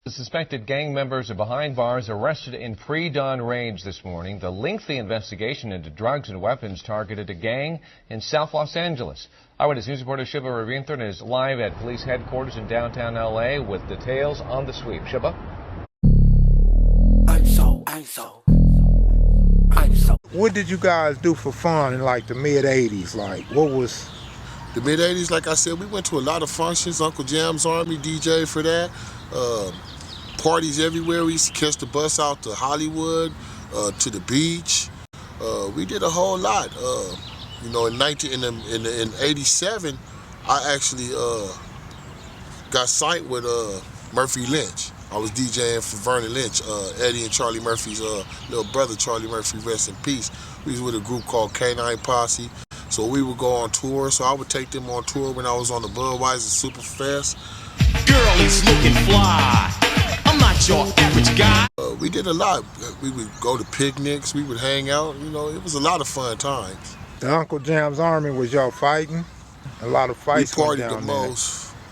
The suspected gang members are behind bars, arrested in pre-dawn raids this morning. The lengthy investigation into drugs and weapons targeted a gang in South Los Angeles. Eyewitness News reporter Shiba Ravinthan is live at police headquarters in downtown L.A. with details on the sweep. Shiba? What did you guys do for fun in like the mid-'80s? Like, what was... The mid-'80s, like I said, we went to a lot of functions. Uncle Jam's Army DJ for that. Parties everywhere. We used to catch the bus out to Hollywood, to the beach. We did a whole lot. You know, in '87, I actually got signed with Murphy Lynch. I was DJing for Vernon Lynch, Eddie and Charlie Murphy's little brother, Charlie Murphy, rest in peace. We was with a group called K9 Posse. So we would go on tour. So I would take them on tour when I was on the Budweiser Superfest. Girl is looking fly. I'm not your average guy. We did a lot. We would go to picnics. We would hang out. You know, it was a lot of fun times. The Uncle Jam's Army, was y'all fighting? A lot of fights. We partied the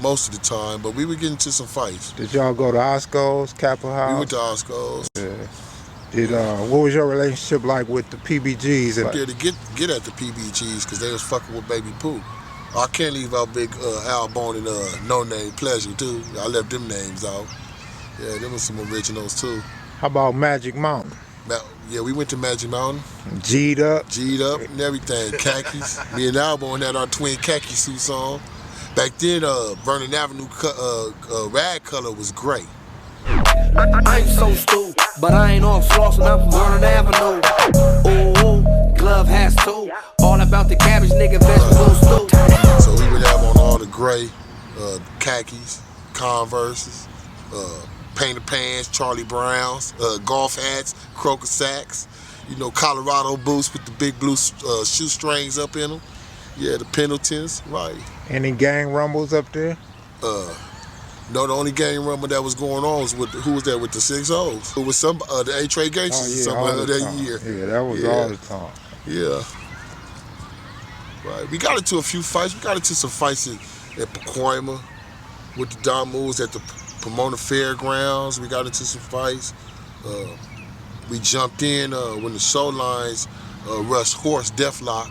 most of the time, but we would get into some fights. Did y'all go to Osco's, Capitol House? We went to Osco's. Yeah. What was your relationship like with the PBGs? I did to get at the PBGs because they was fucking with Baby Pooh. I can't leave out Big Al Bone and No Name Pleasure too. I left them names out. Yeah, them was some originals too. How about Magic Mountain? Yeah, we went to Magic Mountain. G'd up and everything. Khakis. Me and Al Bone had our twin khaki suits on. Back then, Vernon Avenue rag color was gray. I ain't so stupid, but I ain't off flossing. I'm from Vernon Avenue. Ooh, glove hats too. All about the cabbage, nigga, vegetables too. So we would have on all the gray khakis, Converses, painted pants, Charlie Browns, golf hats, Croker sacks. You know, Colorado boots with the big blue shoestrings up in them. Yeah, the Pendletons, right. Any gang rumbles up there? No, the only gang rumble that was going on was with, who was that with the 6-0s? It was some, the A-Trade Gangsters that year. Yeah, that was all the time. Yeah. Right, we got into a few fights. We got into some fights at Pacoima with the Damus at the Pomona Fairgrounds. We got into some fights. We jumped in when the show lines rushed Horse, Deathlock,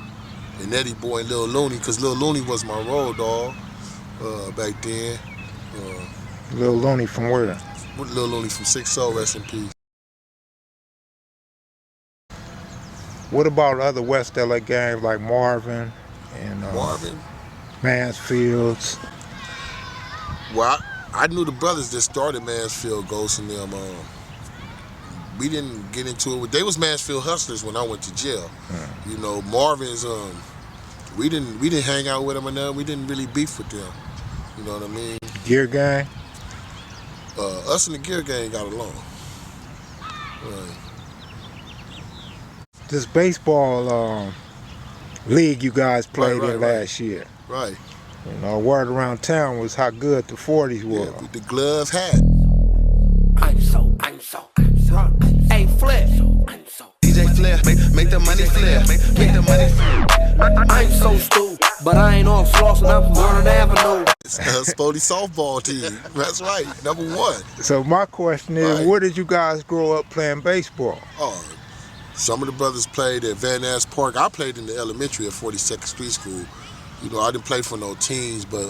and Eddie Boy and Lil Looney, because Lil Looney was my road dog back then. Lil Looney from where? Lil Looney from 6-0, rest in peace. What about other West LA gangs like Marvin and Mansfields? Well, I knew the brothers that started Mansfield Ghosts and them. We didn't get into it. They was Mansfield Hustlers when I went to jail. You know, Marvin's. We didn't hang out with them and them. We didn't really beef with them. You know what I mean? Gear gang. Us and the Gear gang got along. Right. This baseball league you guys played in last year. Right. You know, word around town was how good the 40s were. Yeah, with the glove hat. I'm so. Hey, Flip. DJ Flip, make the money flip. Make the money flip. I ain't so stupid, but I ain't off flossing. I'm from Vernon Avenue. Spody softball team. That's right, #1. So my question is, where did you guys grow up playing baseball? Oh, some of the brothers played at Van Ness Park. I played in the elementary at 42nd Street School. You know, I didn't play for no teams, but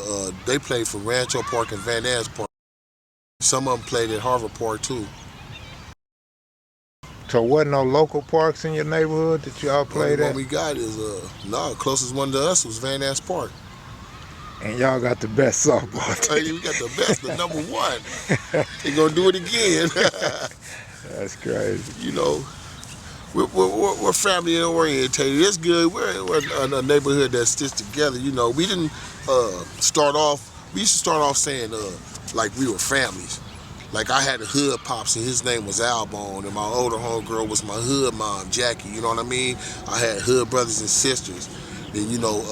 they played for Rancho Park and Van Ness Park. Some of them played at Harvard Park too. So wasn't no local parks in your neighborhood that y'all played at? What we got is, the closest one to us was Van Ness Park. And y'all got the best softball team. We got the best, the #1. They gonna do it again. That's crazy. You know, we're family orientated. It's good. We're a neighborhood that sticks together. You know, we didn't start off. We used to start off saying like we were families. Like I had a hood pops and his name was Albone, and my older homegirl was my hood mom, Jackie. You know what I mean? I had hood brothers and sisters. Then you know,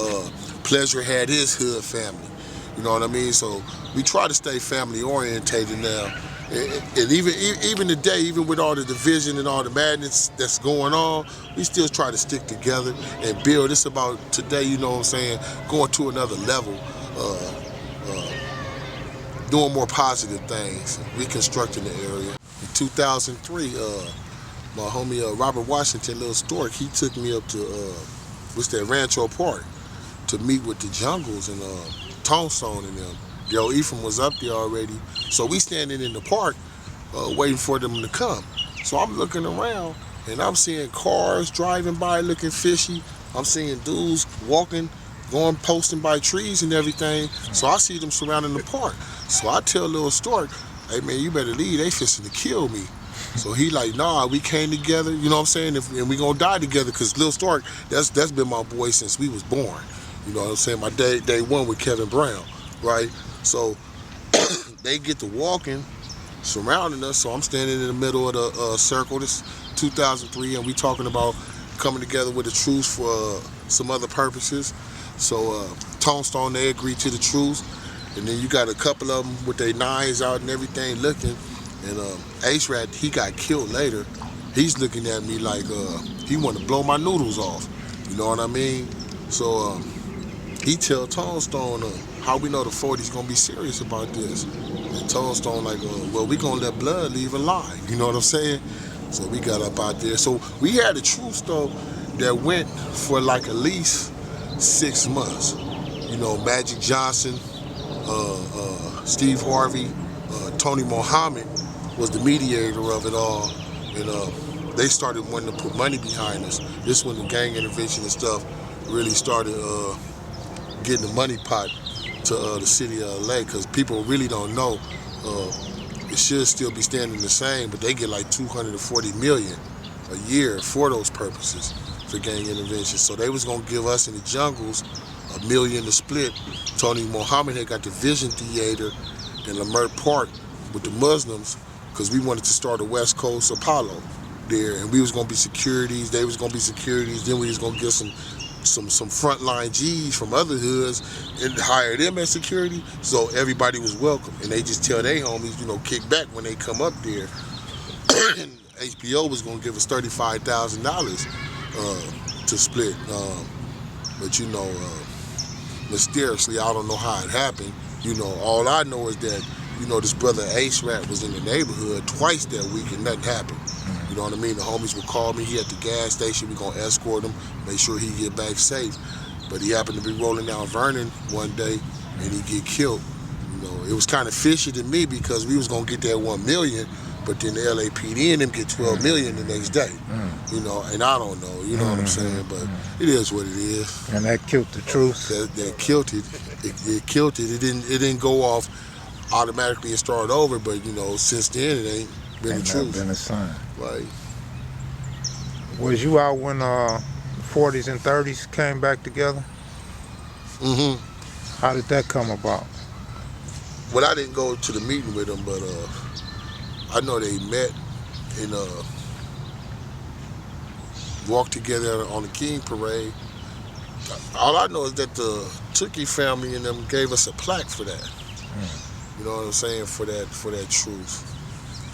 Pleasure had his hood family. You know what I mean? So we try to stay family orientated now. And even today, even with all the division and all the madness that's going on, we still try to stick together and build. It's about today, you know what I'm saying, going to another level. doing more positive things, reconstructing the area. In 2003, my homie Robert Washington, Little Stork, he took me up to what's that, Rancho Park, to meet with the Jungles and Tombstone and them. Yo, Ephraim was up there already, so we standing in the park waiting for them to come. So I'm looking around and I'm seeing cars driving by looking fishy. I'm seeing dudes walking, going, posting by trees and everything. So I see them surrounding the park. So I tell Little Stork, hey man, you better leave, they fixing to kill me. So he like, nah, we came together, you know what I'm saying, and we gonna die together, because Lil Stark, that's been my boy since we was born. You know what I'm saying, my day one with Kevin Brown, right? So they get to walking, surrounding us, so I'm standing in the middle of the circle. This 2003, and we talking about coming together with a truce for some other purposes. So Tombstone, they agreed to the truce, and then you got a couple of them with their knives out and everything looking. And Ace Rat, he got killed later. He's looking at me like he want to blow my noodles off. You know what I mean? So he tell Tombstone how we know the 40's gonna be serious about this. And Tombstone like, well, we gonna let blood leave a lie. You know what I'm saying? So we got up out there. So we had a truce though that went for like at least 6 months. You know, Magic Johnson, Steve Harvey, Tony Muhammad was the mediator of it all, and they started wanting to put money behind us. This when the gang intervention and stuff really started getting the money pot to the city of LA, because people really don't know. It should still be standing the same, but they get like $240 million a year for those purposes for gang intervention. So they was gonna give us in the Jungles $1 million to split. Tony Muhammad had got the Vision Theater in Lamert Park with the Muslims, because we wanted to start a West Coast Apollo there, and we was gonna be securities, they was gonna be securities, then we was gonna get some frontline G's from other hoods and hire them as security, so everybody was welcome. And they just tell their homies, you know, kick back when they come up there. And HBO was gonna give us $35,000 to split, but you know, mysteriously, I don't know how it happened. You know, all I know is that, you know, this brother Ace Rat was in the neighborhood twice that week and nothing happened. You know what I mean? The homies would call me, he at the gas station, we gonna escort him, make sure he get back safe. But he happened to be rolling down Vernon one day and he get killed. You know, it was kind of fishy to me because we was gonna get that $1 million, but then the LAPD and them get $12 million the next day. You know, and I don't know, you know what I'm saying? But it is what it is. And that killed the truce. That killed it. It killed it. It didn't go off automatically and start over, but you know, since then it ain't been the truth. Been a sign. Right. Was you out when 40s and 30s came back together? Mm-hmm. How did that come about? Well, I didn't go to the meeting with them, but I know they met and walked together on the King Parade. All I know is that the Tookie family and them gave us a plaque for that. You know what I'm saying? For that truce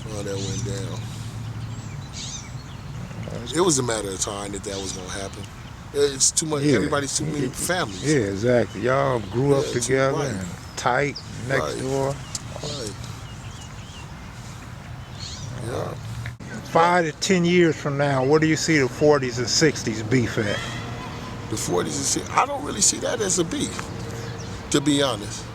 that went down. It was a matter of time that was gonna happen. It's too much. Yeah. Everybody's too many families. Yeah, exactly. Y'all grew up together and tight next door. Right. Yeah. 5 to 10 years from now, what do you see the 40s and 60s beef at? The 40s and 60s, I don't really see that as a beef, to be honest.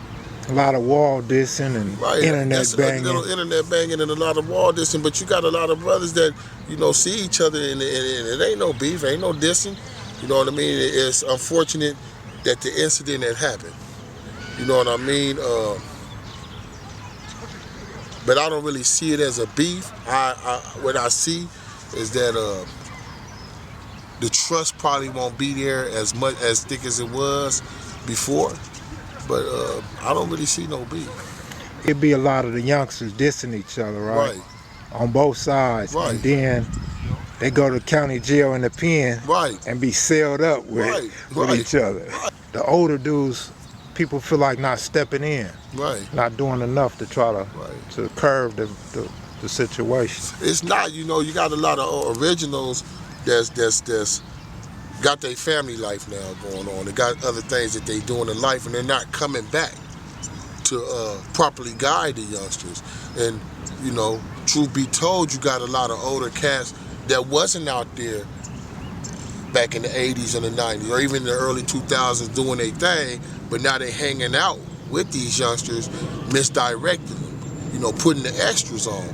A lot of wall dissing and internet banging. Internet banging and a lot of wall dissing, but you got a lot of brothers that, you know, see each other and it ain't no beef, ain't no dissing. You know what I mean? It's unfortunate that the incident had happened. You know what I mean? But I don't really see it as a beef. What I see is that the trust probably won't be there as thick as it was before. But I don't really see no beef. It'd be a lot of the youngsters dissing each other, right? On both sides. Right. And then they go to county jail in the pen right. and be sealed up with each other. Right. The older dudes, people feel like not stepping in. Right. Not doing enough to try to curb the situation. It's not, you know, you got a lot of originals that's got their family life now going on. They got other things that they doing in life and they're not coming back. to properly guide the youngsters. And you know, truth be told, you got a lot of older cats that wasn't out there back in the 80s and the 90s, or even the early 2000s doing their thing, but now they hanging out with these youngsters, misdirecting them, you know, putting the extras on,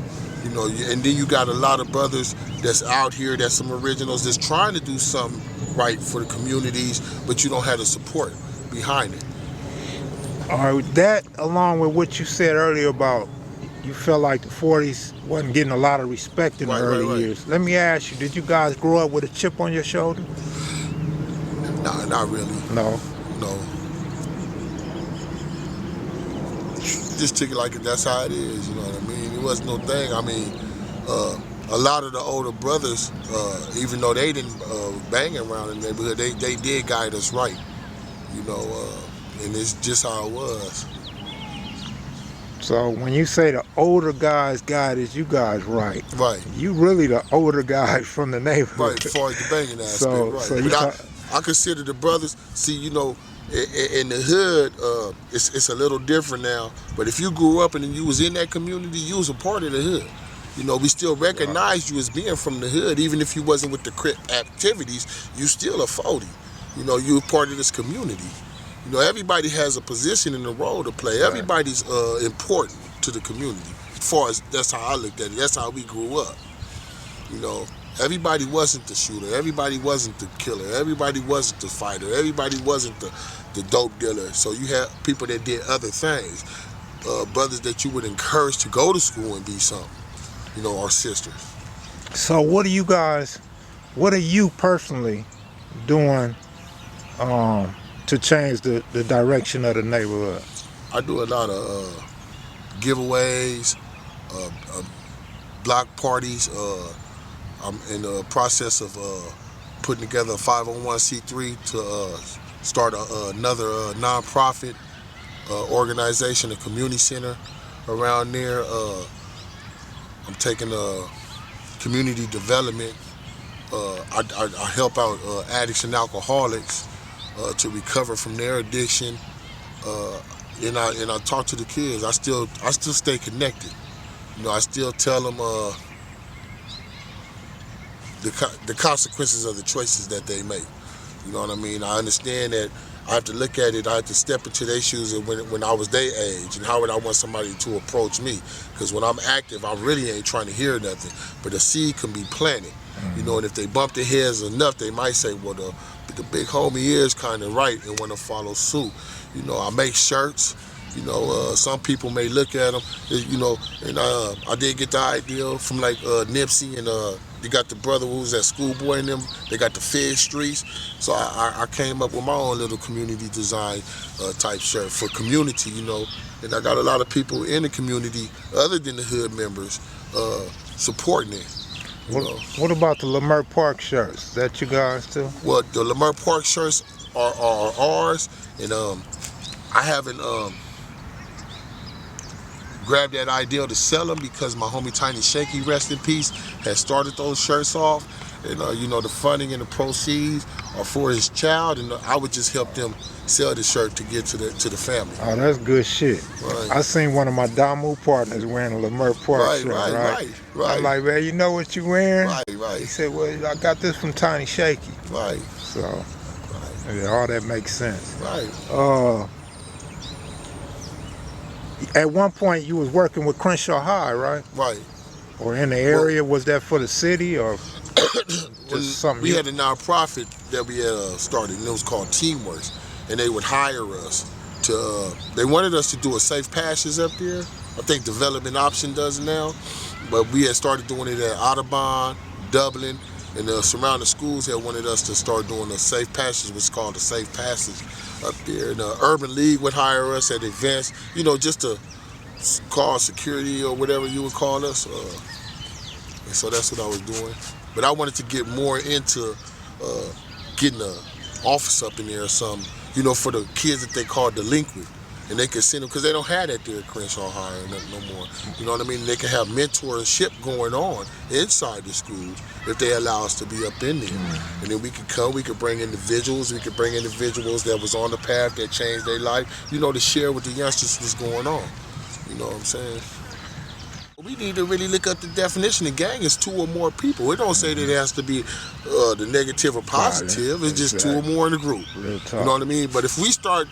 you know. And then you got a lot of brothers that's out here, that's some originals that's trying to do something right for the communities, but you don't have the support behind it. All right, that along with what you said earlier about you felt like the 40s wasn't getting a lot of respect in the early years. Let me ask you, did you guys grow up with a chip on your shoulder? Nah, not really. No. No. Just took it like that's how it is, you know what I mean? It wasn't no thing. I mean, a lot of the older brothers, even though they didn't bang around the neighborhood, they did guide us right, you know, and it's just how it was. So when you say the older guys guided you guys right, right, you really the older guys from the neighborhood. Right, as far as the banging aspect, right. So but I consider the brothers, see, you know, in the hood, it's a little different now, but if you grew up and you was in that community, you was a part of the hood. You know, we still recognize you as being from the hood, even if you wasn't with the Crip activities, you still a 40. You know, you a part of this community. You know, everybody has a position and a role to play. Everybody's important to the community. As far as that's how I looked at it. That's how we grew up. You know, everybody wasn't the shooter. Everybody wasn't the killer. Everybody wasn't the fighter. Everybody wasn't the dope dealer. So you had people that did other things. Brothers that you would encourage to go to school and be something. You know, or sisters. So what are you personally doing to change the direction of the neighborhood? I do a lot of giveaways, block parties. I'm in the process of putting together a 501c3 to start another nonprofit organization, a community center around there. I'm taking community development. I help out addicts and alcoholics to recover from their addiction. And I talk to the kids. I still stay connected. You know, I still tell them the consequences of the choices that they make. You know what I mean? I understand that I have to look at it. I have to step into their shoes when I was their age, and how would I want somebody to approach me? Because when I'm active, I really ain't trying to hear nothing. But a seed can be planted. You know, and if they bump their heads enough, they might say, well, the big homie is kind of right, and want to follow suit. You know, I make shirts. You know, some people may look at them, you know, and I did get the idea from like Nipsey, and you got the brother who was at Schoolboy and them, they got the Fed Streets. So I came up with my own little community design type shirt for community, you know, and I got a lot of people in the community other than the hood members supporting it. What about the Lamert Park shirts? That you guys too? Well, the Lamert Park shirts are ours, and I haven't grabbed that idea to sell them because my homie Tiny Shaky, rest in peace, has started those shirts off, and you know, the funding and the proceeds are for his child, and I would just help them sell the shirt to get to the family. Oh, that's good shit. Right. I seen one of my Damu partners wearing a Lamert Park shirt. Right. I'm like, man, you know what you wearing? Right. He said, well, I got this from Tiny Shaky. Right. So, yeah, all that makes sense. Right. At one point, you was working with Crenshaw High, right? Right. Or in the area, was that for the city or just something? We had a nonprofit that we had started, and it was called Teamworks, and they would hire us to. They wanted us to do a safe passage up there. I think Development Option does now, but we had started doing it at Audubon, Dublin, and the surrounding schools had wanted us to start doing a safe passage, which is called a safe passage up there. And the Urban League would hire us at events, you know, just to call security or whatever you would call us. And so that's what I was doing. But I wanted to get more into getting an office up in there or something, you know, for the kids that they call delinquent. and they can send them, because they don't have that there at Crenshaw High no more. You know what I mean? They can have mentorship going on inside the schools if they allow us to be up in there. And then we could bring individuals, that was on the path that changed their life, you know, to share with the youngsters what's going on. You know what I'm saying? We need to really look up the definition. The gang is 2 or more people. It don't say that it has to be the negative or positive. It's just 2 or more in the group. You know what I mean? But if we start,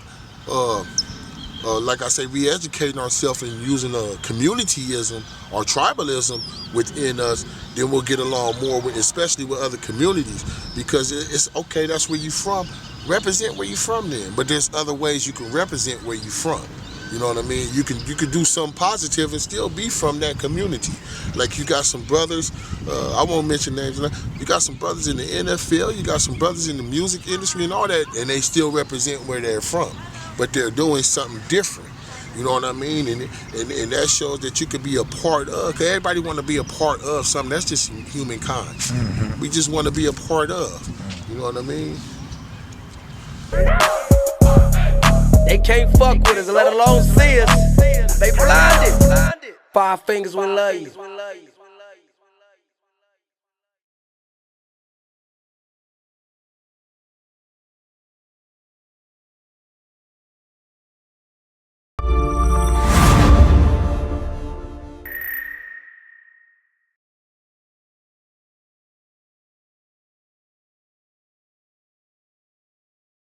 like I say, re-educating ourselves and using communityism or tribalism within us, then we'll get along more with, especially with other communities. Because it's okay, that's where you from. Represent where you from then. But there's other ways you can represent where you from. You know what I mean? You could do something positive and still be from that community. Like you got some brothers, I won't mention names, you got some brothers in the NFL, you got some brothers in the music industry and all that, and they still represent where they're from. But they're doing something different. You know what I mean? And that shows that you could be a part of, because everybody want to be a part of something. That's just humankind. Mm-hmm. We just want to be a part of. You know what I mean? They can't fuck with us, let alone see us. They blinded. 5 fingers will love you.